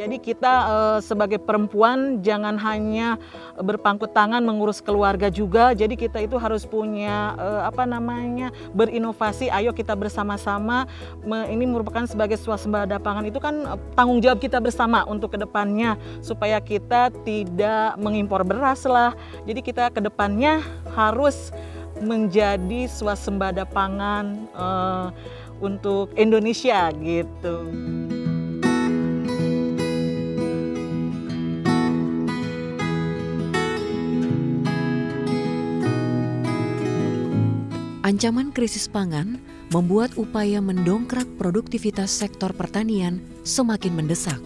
Jadi kita sebagai perempuan jangan hanya berpangku tangan mengurus keluarga juga. Jadi kita itu harus punya berinovasi. Ayo kita bersama-sama. Ini merupakan sebagai swasembada pangan itu kan tanggung jawab kita bersama untuk kedepannya supaya kita tidak mengimpor beras lah. Jadi kita kedepannya harus menjadi swasembada pangan untuk Indonesia gitu. Ancaman krisis pangan membuat upaya mendongkrak produktivitas sektor pertanian semakin mendesak.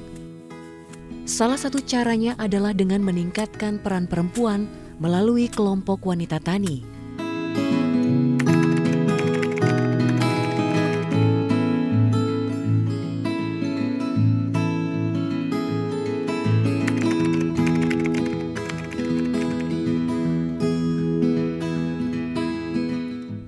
Salah satu caranya adalah dengan meningkatkan peran perempuan melalui kelompok wanita tani.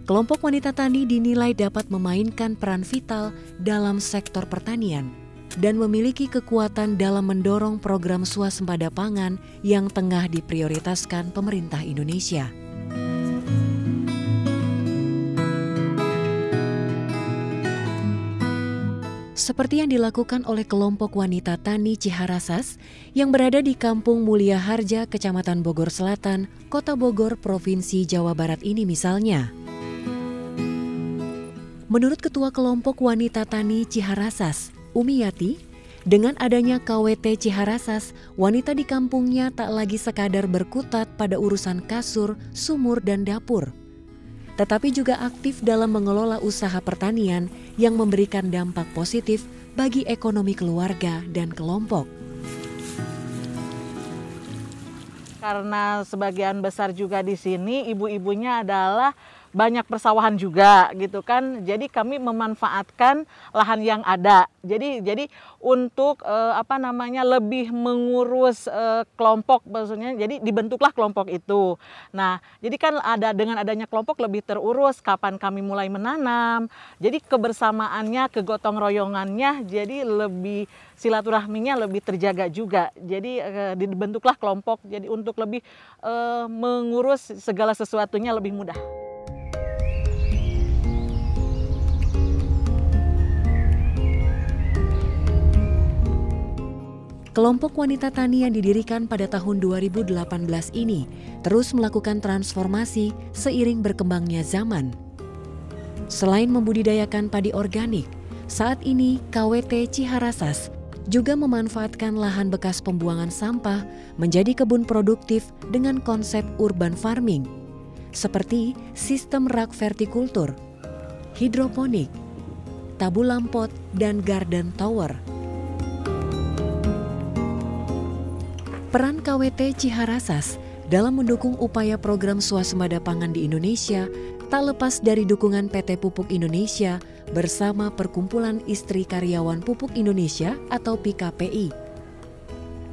Kelompok wanita tani dinilai dapat memainkan peran vital dalam sektor pertanian dan memiliki kekuatan dalam mendorong program swasembada pangan yang tengah diprioritaskan pemerintah Indonesia. Seperti yang dilakukan oleh kelompok wanita tani Ciharasas yang berada di Kampung Mulia Harja, Kecamatan Bogor Selatan, Kota Bogor, Provinsi Jawa Barat ini misalnya. Menurut Ketua Kelompok Wanita Tani Ciharasas, Umiyati, dengan adanya KWT Ciharasas, wanita di kampungnya tak lagi sekadar berkutat pada urusan kasur, sumur, dan dapur, tetapi juga aktif dalam mengelola usaha pertanian yang memberikan dampak positif bagi ekonomi keluarga dan kelompok. Karena sebagian besar juga di sini ibu-ibunya adalah banyak persawahan juga gitu kan. Jadi kami memanfaatkan lahan yang ada. Jadi untuk lebih mengurus kelompok maksudnya. Jadi dibentuklah kelompok itu. Nah, jadi kan dengan adanya kelompok lebih terurus kapan kami mulai menanam. Jadi kebersamaannya, kegotong royongannya jadi lebih silaturahminya lebih terjaga juga. Jadi dibentuklah kelompok jadi untuk lebih mengurus segala sesuatunya lebih mudah. Kelompok wanita tani yang didirikan pada tahun 2018 ini terus melakukan transformasi seiring berkembangnya zaman. Selain membudidayakan padi organik, saat ini KWT Ciharasas juga memanfaatkan lahan bekas pembuangan sampah menjadi kebun produktif dengan konsep urban farming, seperti sistem rak vertikultur, hidroponik, tabulampot, dan garden tower. Peran KWT Ciharasas dalam mendukung upaya program swasembada pangan di Indonesia tak lepas dari dukungan PT Pupuk Indonesia bersama Perkumpulan Istri Karyawan Pupuk Indonesia atau PKPI.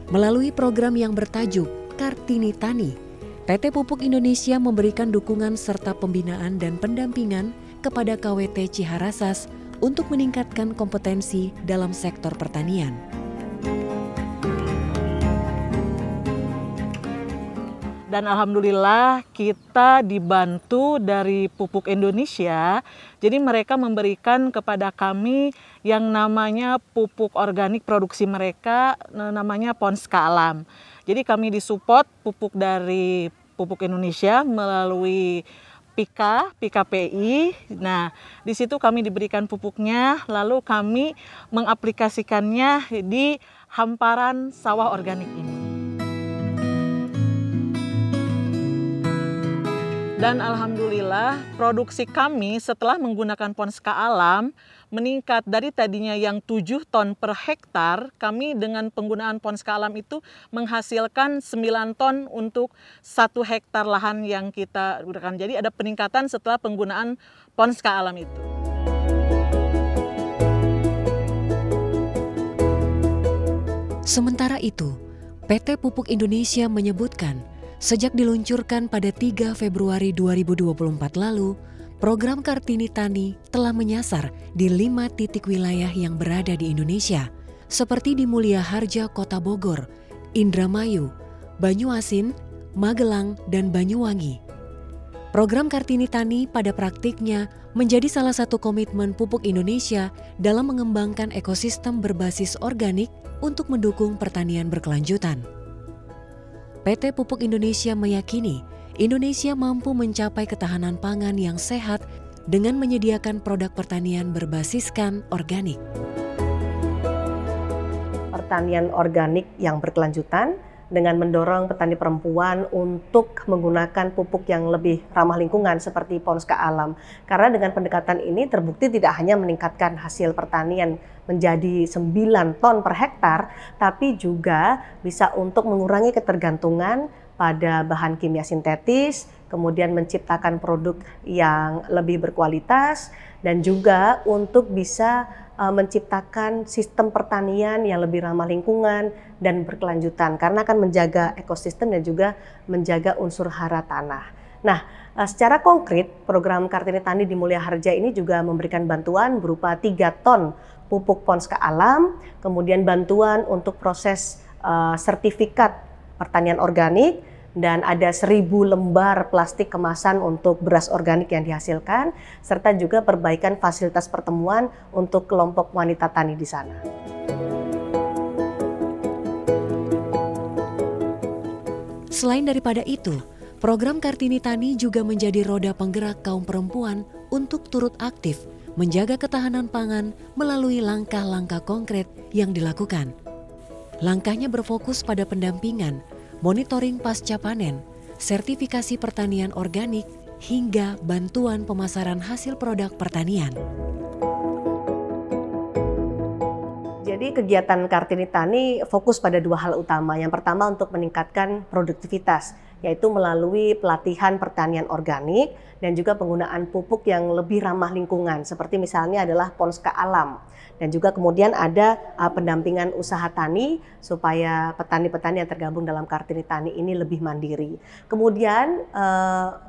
Melalui program yang bertajuk Kartini Tani, PT Pupuk Indonesia memberikan dukungan serta pembinaan dan pendampingan kepada KWT Ciharasas untuk meningkatkan kompetensi dalam sektor pertanian. Dan alhamdulillah kita dibantu dari Pupuk Indonesia. Jadi mereka memberikan kepada kami yang namanya pupuk organik produksi mereka namanya Ponska Alam. Jadi kami disupport pupuk dari Pupuk Indonesia melalui PKPI. Nah, di situ kami diberikan pupuknya, lalu kami mengaplikasikannya di hamparan sawah organik ini. Dan alhamdulillah produksi kami setelah menggunakan Ponska Alam meningkat dari tadinya yang 7 ton per hektar, kami dengan penggunaan Ponska Alam itu menghasilkan 9 ton untuk 1 hektar lahan yang kita gunakan. Jadi ada peningkatan setelah penggunaan Ponska Alam itu. Sementara itu, PT Pupuk Indonesia menyebutkan sejak diluncurkan pada 3 Februari 2024 lalu, program Kartini Tani telah menyasar di 5 titik wilayah yang berada di Indonesia, seperti di Mulia Harja Kota Bogor, Indramayu, Banyuasin, Magelang, dan Banyuwangi. Program Kartini Tani pada praktiknya menjadi salah satu komitmen Pupuk Indonesia dalam mengembangkan ekosistem berbasis organik untuk mendukung pertanian berkelanjutan. PT Pupuk Indonesia meyakini Indonesia mampu mencapai ketahanan pangan yang sehat dengan menyediakan produk pertanian berbasiskan organik. Pertanian organik yang berkelanjutan dengan mendorong petani perempuan untuk menggunakan pupuk yang lebih ramah lingkungan seperti Ponska Alam. Karena dengan pendekatan ini terbukti tidak hanya meningkatkan hasil pertanian menjadi 9 ton per hektar, tapi juga bisa untuk mengurangi ketergantungan pada bahan kimia sintetis, kemudian menciptakan produk yang lebih berkualitas, dan juga untuk bisa menciptakan sistem pertanian yang lebih ramah lingkungan dan berkelanjutan karena akan menjaga ekosistem dan juga menjaga unsur hara tanah. Nah, secara konkret program Kartini Tani di Mulia Harja ini juga memberikan bantuan berupa 3 ton pupuk Ponska Alam, kemudian bantuan untuk proses sertifikat pertanian organik, dan ada 1.000 lembar plastik kemasan untuk beras organik yang dihasilkan, serta juga perbaikan fasilitas pertemuan untuk kelompok wanita tani di sana. Selain daripada itu, program Kartini Tani juga menjadi roda penggerak kaum perempuan untuk turut aktif menjaga ketahanan pangan melalui langkah-langkah konkret yang dilakukan. Langkahnya berfokus pada pendampingan, monitoring pasca panen, sertifikasi pertanian organik, hingga bantuan pemasaran hasil produk pertanian. Jadi kegiatan Kartini Tani fokus pada 2 hal utama. Yang pertama untuk meningkatkan produktivitas, yaitu melalui pelatihan pertanian organik dan juga penggunaan pupuk yang lebih ramah lingkungan, seperti misalnya adalah Ponska Alam. Dan juga kemudian ada pendampingan usaha tani supaya petani-petani yang tergabung dalam Kartini Tani ini lebih mandiri. Kemudian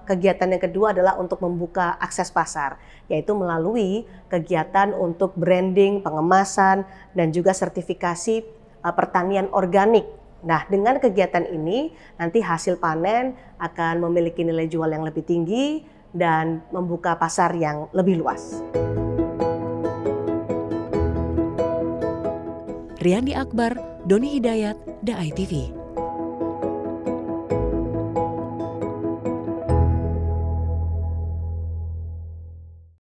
kegiatan yang kedua adalah untuk membuka akses pasar, yaitu melalui kegiatan untuk branding, pengemasan, dan juga sertifikasi pertanian organik. Nah, dengan kegiatan ini nanti hasil panen akan memiliki nilai jual yang lebih tinggi dan membuka pasar yang lebih luas. Riyandi Akbar, Doni Hidayat, DAI TV.